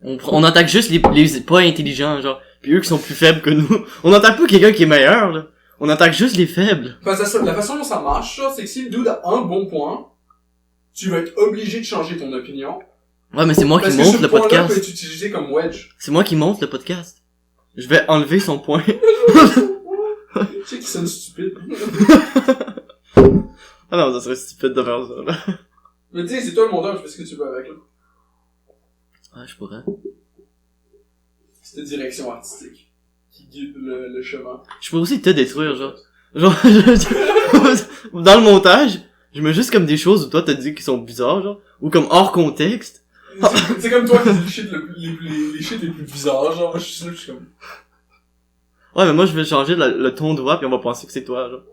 On attaque juste les pas intelligents, genre. Puis eux qui sont plus faibles que nous. On attaque pas quelqu'un qui est meilleur, là. On attaque juste les faibles. Parce que la façon dont ça marche, ça, c'est que si le dude a un bon point, tu vas être obligé de changer ton opinion. Ouais, mais c'est moi qui Parce que monte ce le point-là peut podcast. être utilisé comme wedge. C'est moi qui monte le podcast. Je vais enlever son point. Tu sais qu'il sonne stupide. Ah non, ça serait stupide de faire ça, là. Mais tu sais, c'est toi le monteur, tu fais ce que tu veux avec, là. Ouais, je pourrais. C'est ta direction artistique qui guide le chemin. Je pourrais aussi te détruire, genre. Genre, dans le montage, je mets juste comme des choses où toi t'as dit qui sont bizarres, genre. Ou comme hors contexte. C'est comme toi qui dis les shit les shit les plus bizarres, genre, moi je suis là, je suis comme... Ouais, mais moi je vais changer le ton de voix puis on va penser que c'est toi, genre.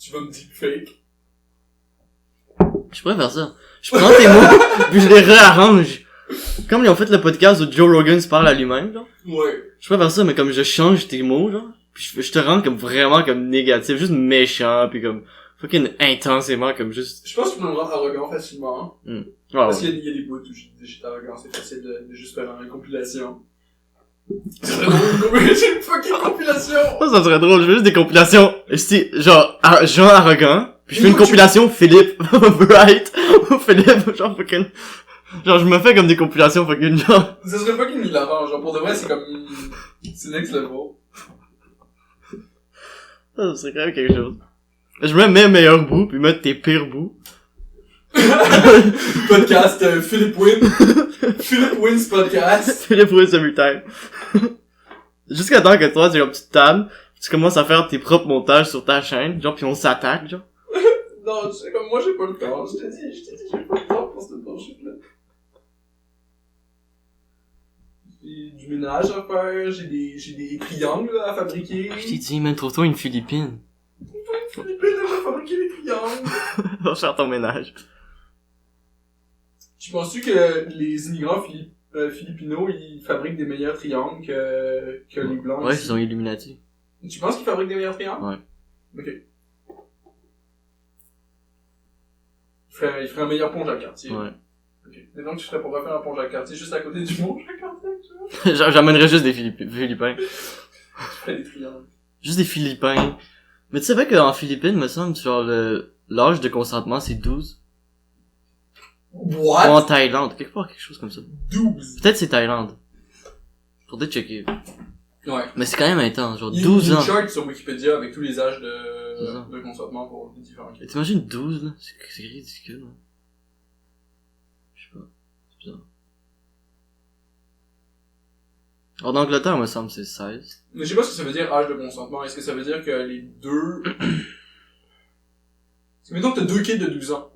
Tu vas me deepfake. Je pourrais faire ça. Je prends tes mots, puis je les réarrange. Comme ils ont fait le podcast où Joe Rogan se parle à lui-même, genre. Ouais. Je pourrais faire ça, mais comme je change tes mots, genre. Puis je te rends comme vraiment comme négatif, juste méchant, puis comme fucking intensément, comme juste... Je pense que tu peux me rendre arrogant facilement. Ouais, Parce ouais. qu'il y a des bouts où je dis arrogant, c'est facile de juste faire une compilation. C'est vraiment une fucking compilation! Ça serait drôle, je fais juste des compilations. Genre, Jean arrogant, puis je fais une Écoute, compilation Philippe Bright, ou Philippe, genre fucking... Genre, je me fais comme des compilations fucking genre... Ça serait fucking hilarant, genre pour de vrai, c'est comme... C'est next level. Ça serait quand même quelque chose. Je mets mes meilleurs bouts, puis mettre tes pires bouts. Podcast, Philippe Win. Philippe Wins podcast. Philippe Wins every time. Jusqu'à temps que toi, tu petite table, tu commences à faire tes propres montages sur ta chaîne, genre, puis on s'attaque, genre. Non, c'est comme moi j'ai pas le temps. Je t'ai dit, j'ai pas le temps pour cette bullshit-là. J'ai du ménage à faire, j'ai des triangles à fabriquer. Je t'ai dit, même trouve-toi une Philippine. Philippe, là, va fabriquer des triangles. Va faire ton ménage. Tu penses-tu que les immigrants philippinos, ils fabriquent des meilleurs triangles que les blancs Ouais, ici? ils sont Illuminati. Tu penses qu'ils fabriquent des meilleurs triangles? Ouais. Ok. Ils feraient un meilleur pont Jacques-Cartier. Ouais. Ok. Et donc tu serais pour refaire un pont Jacques-Cartier juste à côté du pont Jacques-Cartier, tu vois? J'amènerais juste des Philippins. Tu ferais des triangles. Juste des Philippins. Mais tu savais qu'en Philippines, me semble, genre, l'âge de consentement, c'est 12. Ou en What? Thaïlande, quelque part, quelque chose comme ça. 12. Peut-être c'est Thaïlande. Faudrait checker. Ouais. Mais c'est quand même intense, genre Il y a 12 une ans. chart sur Wikipédia avec tous les âges C'est ça. de consentement pour les différents Et t'imagines 12, là? C'est ridicule, là. Je sais pas. C'est bizarre. En Angleterre, me semble, c'est 16. Mais je sais pas ce que ça veut dire âge de consentement. Est-ce que ça veut dire que les deux... Parce que mettons que t'as deux kids de 12 ans,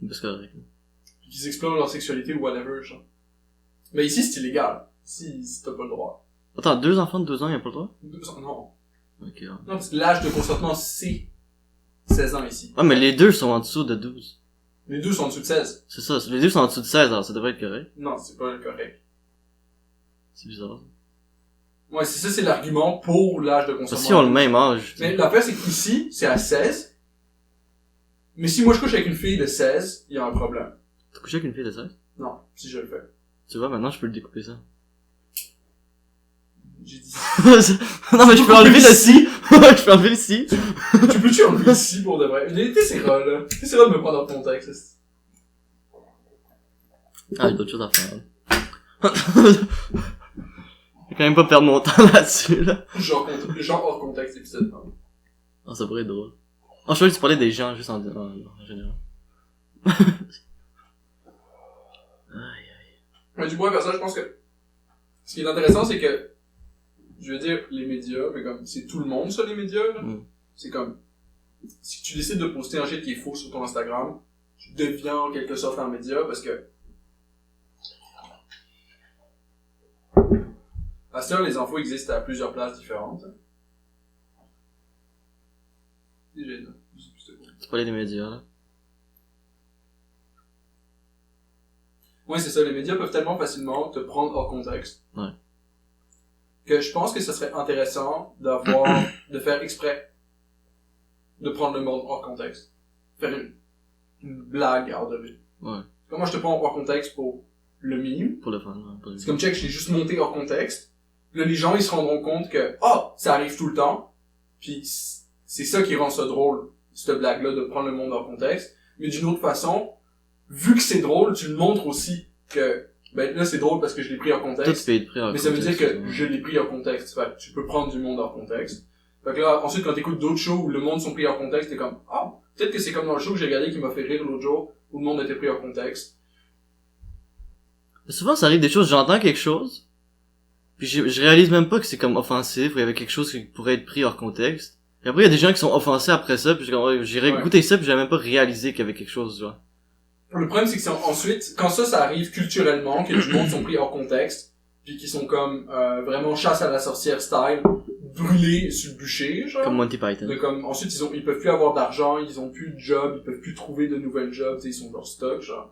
C'est correct. qu'ils explorent leur sexualité ou whatever, genre. Mais ici, c'est illégal. Si t'as pas le droit. Attends, 2 enfants de 12 ans, y'a pas le droit? 12 ans, non. Ok, ouais. Non, parce que l'âge de consentement, c'est 16 ans ici. Ah, mais les deux sont en dessous de 12. Les deux sont en dessous de 16. C'est ça, les deux sont en dessous de 16, alors ça devrait être correct. Non, c'est pas correct. C'est bizarre. Ouais, c'est ça, c'est l'argument pour l'âge de Parce consentement. qu'ils ont le même âge. Mais l'affaire, c'est qu'ici, c'est à 16. Mais si moi je couche avec une fille de 16, il y a un problème. T'as couché avec une fille de 16? Non, si je le fais. Tu vois, maintenant je peux le découper ça. J'ai dit... Non, mais je peux enlever le si. Je peux enlever le si. Tu peux-tu enlever ici pour de vrai? T'essaieras, là. T'essaieras de me prendre dans ton texte. Ah, il y a d'autres choses à faire. Je vais quand même pas perdre mon temps là-dessus, là. Genre hors contexte, épisode 1. Ah, ça pourrait être drôle. Ah, je crois que tu parlais des gens, juste en général. Mais du point vers ça, je pense que ce qui est intéressant, c'est que, je veux dire, les médias, mais comme, c'est tout le monde, ça, les médias, là. Mm. C'est comme, si tu décides de poster un shit qui est faux sur ton Instagram, tu deviens en quelque sorte un média, parce que À ce temps, les infos existent à plusieurs places différentes. Déjà, non. Je sais plus c'est quoi. C'est pas les médias, là. Ouais, c'est ça. Les médias peuvent tellement facilement te prendre hors contexte. Ouais. Que je pense que ce serait intéressant d'avoir, de faire exprès de prendre le monde hors contexte. Faire une blague out of it. Ouais. Comme moi, je te prends hors contexte pour le meme. Pour le fun, ouais. Pour le C'est comme check, je l'ai juste monté hors contexte. Là, les gens, ils se rendront compte que, ça arrive tout le temps. Puis, c'est ça qui rend ça drôle, cette blague-là, de prendre le monde hors contexte. Mais d'une autre façon, vu que c'est drôle, tu le montres aussi que, ben là, c'est drôle parce que je l'ai pris hors Tout contexte. peut être pris en Mais contexte. ça veut dire que ouais. je l'ai pris hors contexte. Fait que tu peux prendre du monde hors contexte. Fait que là, ensuite, quand t'écoutes d'autres shows où le monde sont pris hors contexte, t'es comme, peut-être que c'est comme dans le show que j'ai regardé qui m'a fait rire l'autre jour, où le monde était pris hors contexte. Souvent, ça arrive des choses, j'entends quelque chose, puis je réalise même pas que c'est comme offensif, ou il y avait quelque chose qui pourrait être pris hors contexte. Et après, il y a des gens qui sont offensés après ça, puis j'irais Ouais. écouter ça, puis j'avais même pas réalisé qu'il y avait quelque chose, genre. Le problème, c'est que ensuite, quand ça arrive culturellement, que du monde sont pris hors contexte, puis qui sont comme, vraiment chasse à la sorcière style, brûlés sur le bûcher, genre. Comme Monty Python. De comme, ensuite, ils peuvent plus avoir d'argent, ils ont plus de job, ils peuvent plus trouver de nouvelles jobs, tu sais, ils sont leur stock, genre.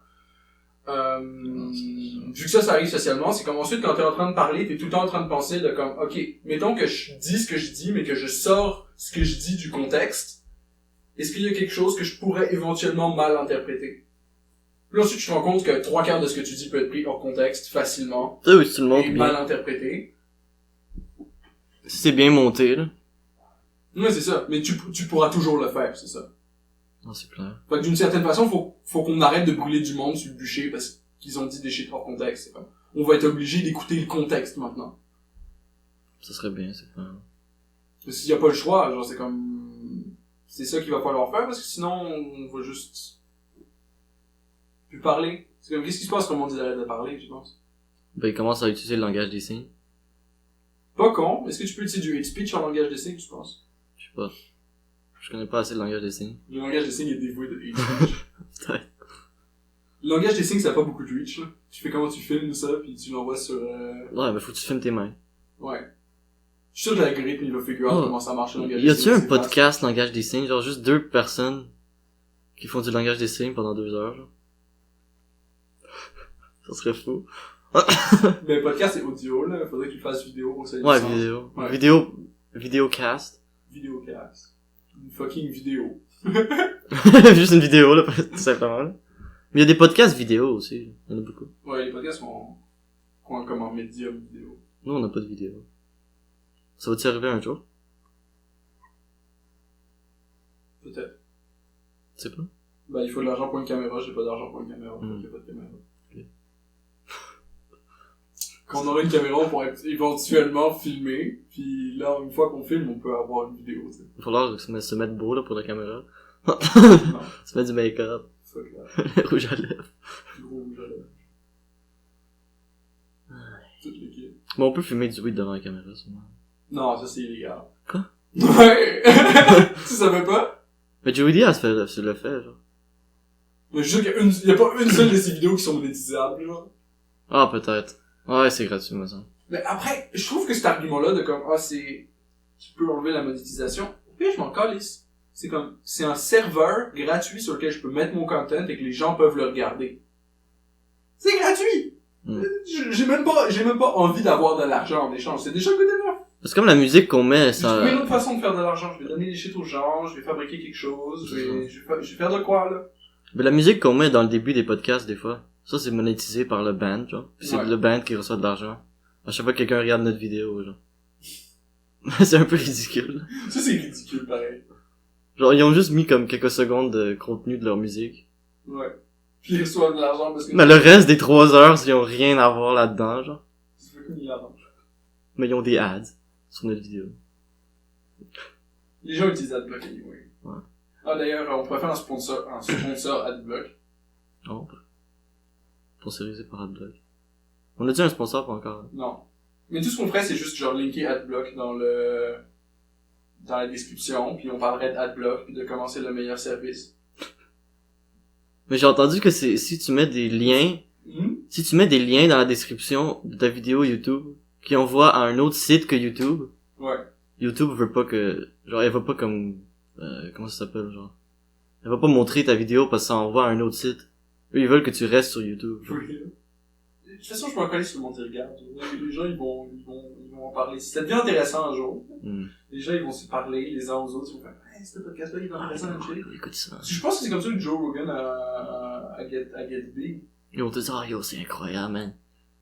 Vu que ça arrive socialement, c'est comme ensuite, quand t'es en train de parler, t'es tout le temps en train de penser de comme, ok, mettons que je dis ce que je dis, mais que je sors ce que je dis du contexte, est-ce qu'il y a quelque chose que je pourrais éventuellement mal interpréter? Puis ensuite, tu te rends compte que 3/4 de ce que tu dis peut être pris hors contexte facilement, Ça, oui, si tu le montres et bien. mal interprété. Si c'est bien monté, là. Ouais, c'est ça. Mais tu pourras toujours le faire, c'est ça. Non, c'est clair. Fait que d'une certaine façon, faut qu'on arrête de brûler du monde sur le bûcher parce qu'ils ont dit des shit hors contexte. C'est comme, on va être obligé d'écouter le contexte maintenant. Ça serait bien, c'est clair. Parce qu'il y a pas le choix, genre c'est comme, c'est ça qu'il va falloir faire parce que sinon, on va juste plus parler. C'est comme, qu'est-ce qui se passe quand on dit arrête de parler, je pense? Ben, ils commencent à utiliser le langage des signes. Pas con. Est-ce que tu peux utiliser du hate speech en langage des signes, tu penses? Je sais pas. Je connais pas assez le langage des signes. Le langage des signes est dévoué de hate speech. Peut-être. Le langage des signes, ça a pas beaucoup de reach, là. Tu fais comment tu filmes ça, puis tu l'envoies sur, Ouais, ben, faut que tu filmes tes mains. ouais. Je suis sûr que l'algorithme, il va figure out comment ça marche le langage Y des a-tu signes. un c'est podcast langage des signes? Genre, juste 2 personnes qui font du langage des signes pendant 2 heures, genre. Ça serait fou. facile. Mais le podcast, c'est audio, là. Faudrait qu'il fasse vidéo pour ça. ait du Ouais, sens. vidéo. Ouais. Vidéocast. Vidéocast. Une fucking vidéo. Juste une vidéo, là, tout simplement. là. Mais il y a des podcasts vidéo aussi. là. Il y en a beaucoup. Ouais, les podcasts ont comme en médium vidéo. Nous, on n'a pas de vidéo. Ça va-tu arriver un jour? Peut-être. Tu sais pas? Ben, il faut de l'argent pour une caméra, j'ai pas d'argent pour une caméra, donc Hmm. y a pas de caméra. Ok. Quand on aura une caméra, on pourra éventuellement filmer, puis là, une fois qu'on filme, on peut avoir une vidéo, tu sais. Il va falloir se mettre beau, là, pour la caméra. Non, Se mettre du make-up. fuck là. Rouge à lèvres. Gros rouge à lèvres. Toute l'équipe. Mais on peut filmer du weed devant la caméra, sûrement. Non, ça c'est illégal. Quoi? Ouais! Tu savais pas? Mais Joey Diaz se le fait, genre. Mais je suis sûr qu'il y a pas une seule de ces vidéos qui sont monétisables, genre. Ah, peut-être. Ouais, c'est gratuit, moi, ça. Mais après, je trouve que cet argument-là de comme, tu peux enlever la monétisation, puis je m'en calisse. C'est comme, c'est un serveur gratuit sur lequel je peux mettre mon content et que les gens peuvent le regarder. C'est gratuit! Mm. J'ai même pas envie d'avoir de l'argent en échange. C'est déjà good enough. C'est comme la musique qu'on met, J'ai trouvé une ça... autre façon de faire de l'argent. Je vais donner des shit aux gens, je vais fabriquer quelque chose, je vais faire de quoi, là? Mais la musique qu'on met dans le début des podcasts, des fois, ça, c'est monétisé par le band, genre. Puis c'est Ouais. le band qui reçoit de l'argent. À chaque fois que quelqu'un regarde notre vidéo, genre. C'est un peu ridicule. Ça, c'est ridicule, pareil. Genre, ils ont juste mis comme quelques secondes de contenu de leur musique. Ouais. Puis ils reçoivent de l'argent parce que... Mais le reste des 3 heures, ils ont rien à voir là-dedans, genre. C'est fucking hilarant. Mais ils ont des ads sur notre vidéo. Les gens utilisent AdBlock anyway. Ouais. Ah, d'ailleurs, on pourrait faire un sponsor AdBlock. Oh. Sponsorisé par AdBlock. On a dit un sponsor pas encore. Non. Mais tout ce qu'on ferait, c'est juste genre linker AdBlock dans la description, puis on parlerait d'AdBlock, puis de comment c'est le meilleur service. Mais j'ai entendu que si tu mets des liens, Hmm? si tu mets des liens dans la description de ta vidéo YouTube, qui envoie à un autre site que YouTube. Ouais. YouTube veut pas que, genre, elle va pas comme, comment ça s'appelle, genre. Elle va pas montrer ta vidéo parce que ça envoie à un autre site. Eux, ils veulent que tu restes sur YouTube. genre. Oui. De toute façon, je m'en connais sur le monde qui regarde. Les gens, ils vont en parler. Si ça devient intéressant un jour, Hmm. les gens, ils vont se parler les uns aux autres. Ils vont faire, hey, ce podcast-là, il est intéressant, chill. Écoute ça. Je pense que c'est comme ça que Joe Rogan a get big. Ils vont te dire, ah, yo, c'est incroyable, man.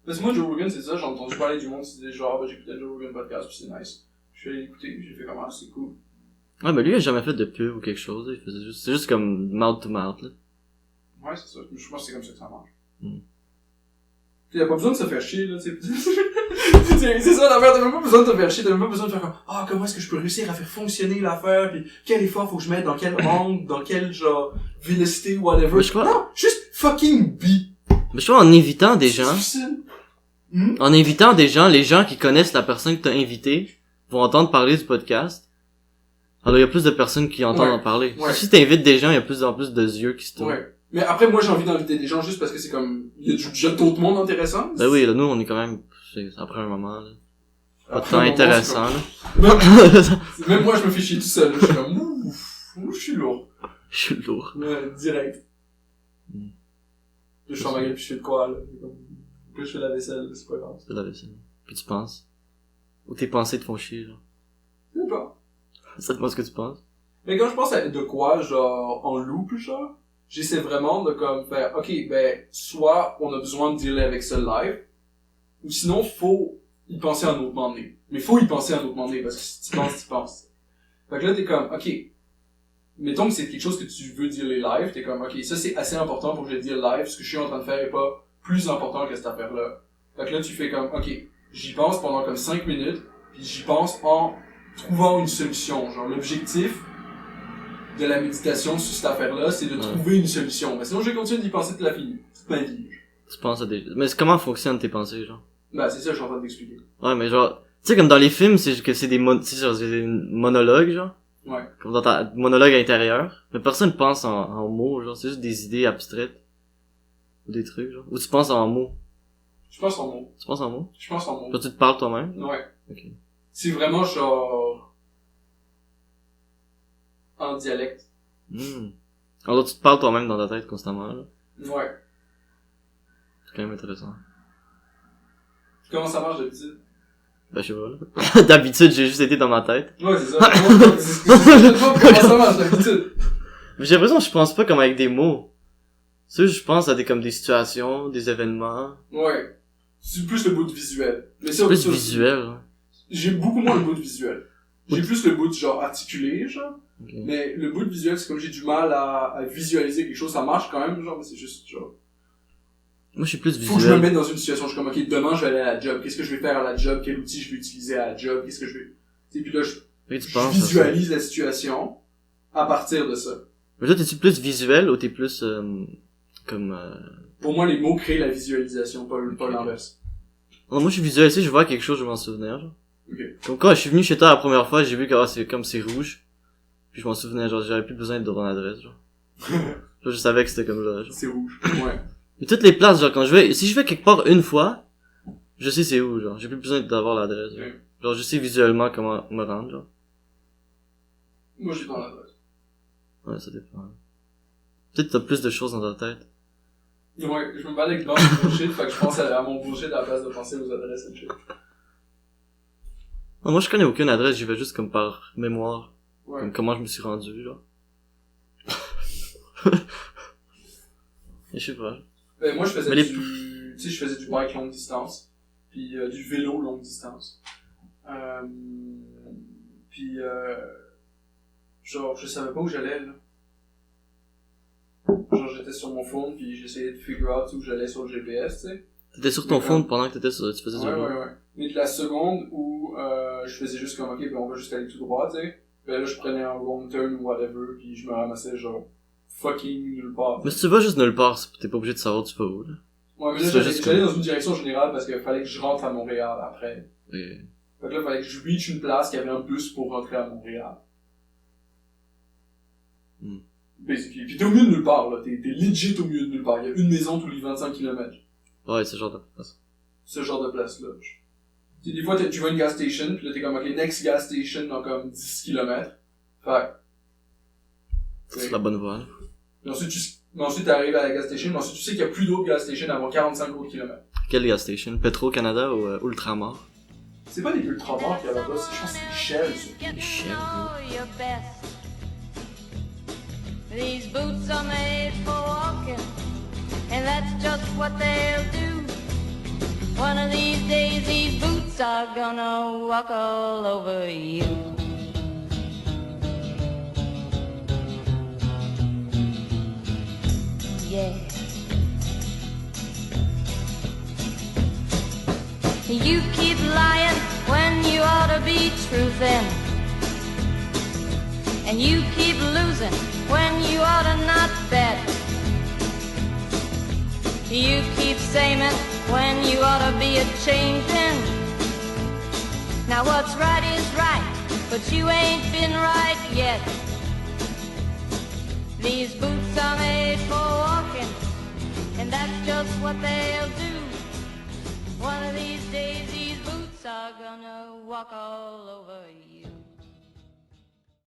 Parce que moi, Joe Rogan, c'est ça, j'ai entendu parler du monde qui disait genre, ah, bah, j'écoutais le Joe Rogan podcast, puis c'est nice. Je suis allé l'écouter, j'ai fait comment, c'est cool. Ouais, mais lui, il a jamais fait de pub ou quelque chose, là. Il faisait juste, c'est juste comme mouth to mouth, là. Ouais, c'est ça. Je pense que c'est comme ça que ça marche. Mm. T'as pas besoin de se faire chier, là, tu sais. C'est ça l'affaire, t'as même pas besoin de te faire chier, t'as même pas besoin de faire comme, ah, comment est-ce que je peux réussir à faire fonctionner l'affaire, pis quel effort faut que je mette, dans quel angle, dans quelle, genre, vélocité, whatever. Mais je crois- Non, juste fucking be. Mais je crois en invitant des gens, C'est difficile. Hmm? en invitant des gens, les gens qui connaissent la personne que t'as invitée vont entendre parler du podcast. Alors, il y a plus de personnes qui entendent Ouais. en parler. Ouais. Si t'invites des gens, il y a plus en plus de yeux qui se tournent. Ouais. Mais après, moi, j'ai envie d'inviter des gens juste parce que c'est comme, il y a déjà d'autres mondes intéressants. Ben oui, là, nous, on est quand même, c'est après un moment, là. Pas de Après temps un moment, intéressant, là. c'est comme- Même moi, je me fais chier tout seul. Je suis comme, ouf, je suis lourd. Je suis lourd. Ouais, direct. Mm. Là, je suis en magasin puis je fais de quoi, là. Puis je fais la vaisselle, c'est pas grave. C'est la vaisselle. Puis tu penses. Ou tes pensées te font chier, genre. Je sais pas. Ça dépend ce que tu penses. Mais quand je pense à de quoi, genre, en loop, genre, j'essaie vraiment de comme faire, ok, ben, soit on a besoin de dealer avec ça live, ou sinon, faut y penser à un autre moment donné. Mais faut y penser à un autre moment donné, parce que si tu penses, tu penses. Fait que là, t'es comme, ok, mettons que c'est quelque chose que tu veux dealer live, t'es comme, ok, ça c'est assez important pour que je le deal live, ce que je suis en train de faire est pas plus important que cette affaire-là. Fait que là, tu fais comme, ok, j'y pense pendant comme 5 minutes, puis j'y pense en trouvant une solution. Genre, l'objectif de la méditation sur cette affaire-là, c'est de Ouais. trouver une solution. Mais sinon, je vais continuer d'y penser toute la vie. Toute ma vie. Tu penses à des... Mais comment fonctionnent tes pensées, genre? Ben, c'est ça que je suis en train d'expliquer. Ouais, mais genre, tu sais, comme dans les films, c'est que c'est des tu sais, genre, c'est des monologues, genre. Ouais. Comme dans ta monologue intérieur. Mais personne pense en mots, genre. C'est juste des idées abstraites. Ou des trucs, genre. Ou tu penses en mots. Je pense en mots. Tu penses en mots? Je pense en mots. Genre, tu te parles toi-même? Ouais. Ok. C'est vraiment genre... en dialecte. Alors, tu te parles toi-même dans ta tête constamment, là. Ouais. C'est quand même intéressant. Comment ça marche d'habitude? Ben, je sais pas, là. D'habitude, j'ai juste été dans ma tête. Ouais, c'est ça. Comment ça marche d'habitude? Mais j'ai l'impression que je pense pas comme avec des mots. Tu sais, je pense à comme des situations, des événements. Ouais. C'est plus le bout visuel. Mais ça, Plus ça, visuel, ouais. J'ai beaucoup moins le bout visuel. J'ai plus le bout genre articulé, genre. Ok. Mais le bout visuel, c'est comme j'ai du mal à visualiser quelque chose. Ça marche quand même, genre, mais c'est juste, genre... Moi, je suis plus Faut que je me visuel. mette dans une situation, je suis comme, ok, demain je vais aller à la job, qu'est-ce que je vais faire à la job, quel outil je vais utiliser à la job, qu'est-ce que je vais... Et puis là, Oui, tu je penses à ça. visualise la situation à partir de ça. Mais toi, t'es-tu plus visuel ou t'es plus, comme, Pour moi, les mots créent la visualisation, pas l'inverse. Non, moi, je suis visuel. Si je vois quelque chose, je vais m'en souvenir, genre. Ok. Comme quand je suis venu chez toi la première fois, j'ai vu que, ah, c'est comme c'est rouge. Puis je m'en souvenais, genre, j'avais plus besoin de ton adresse, genre. Genre, je savais que c'était comme là, genre. C'est rouge. Ouais. Mais toutes les places, genre, si je vais quelque part une fois, je sais c'est où, genre. J'ai plus besoin d'avoir l'adresse, genre. Ouais. Genre, je sais visuellement comment me rendre, genre. Moi, j'ai dans l'adresse. Ouais, ça dépend. Peut-être t'as plus de choses dans ta tête. Ouais, je me bats avec dans le bullshit, fait que je pense à mon bullshit à la place de penser aux adresses et shit. Non, moi, je connais aucune adresse, j'y vais juste comme par mémoire. Ouais. Comme comment je me suis rendu, genre. Et je sais pas. Ben, moi, je faisais Mais tu sais, je faisais du bike longue distance, puis du vélo longue distance. Puis, genre, je savais pas où j'allais, là. Genre, j'étais sur mon phone, puis j'essayais de figure out où j'allais sur le GPS, tu sais. T'étais sur ton Mais phone comme- pendant que tu faisais du Ouais, vélo. ouais. Mais de la seconde où je faisais juste comme, ok, ben on va juste aller tout droit, tu sais. Ben là, je prenais un wrong turn ou whatever, puis je me ramassais genre fucking nulle part. Mais si tu vas juste nulle part, t'es pas obligé de savoir tu vas où, là. Ouais, mais tu là, vas j'allais juste j'allais comme- dans une direction générale parce qu'il fallait que je rentre à Montréal après. Et... Fait que là, il fallait que je reach une place qui avait un bus pour rentrer à Montréal. Hmm. Basically. Pis t'es au milieu de nulle part, là. T'es legit au milieu de nulle part. Il y a une maison tous les 25 km. Ouais, c'est genre de place. Ce genre de place-là. Tu sais, des fois, tu vas à une gas station, pis là, t'es comme, ok, next gas station dans comme 10 km. Fait C'est la bonne voie, là. mais ensuite t'arrives à la gas station, mais ensuite tu sais qu'il y a plus d'autres gas stations avant 45 autres kilomètres. Quelle gas station? Petro-Canada ou Ultramar? C'est pas des ultramars qu'il y a là-bas, je pense que c'est des Shell, ça. Getting Shit, to know your best. These boots are made for walking, and that's just what they'll do. One of these days, these boots are gonna walk all over you. Yeah. You keep lying when you ought to be truthin'. And you keep losing when you ought to not bet. You keep saying when you ought to be a-changin'. Now what's right is right, but you ain't been right yet. These boots are made for walking, and that's just what they'll do. One of these days these boots are gonna walk all over you.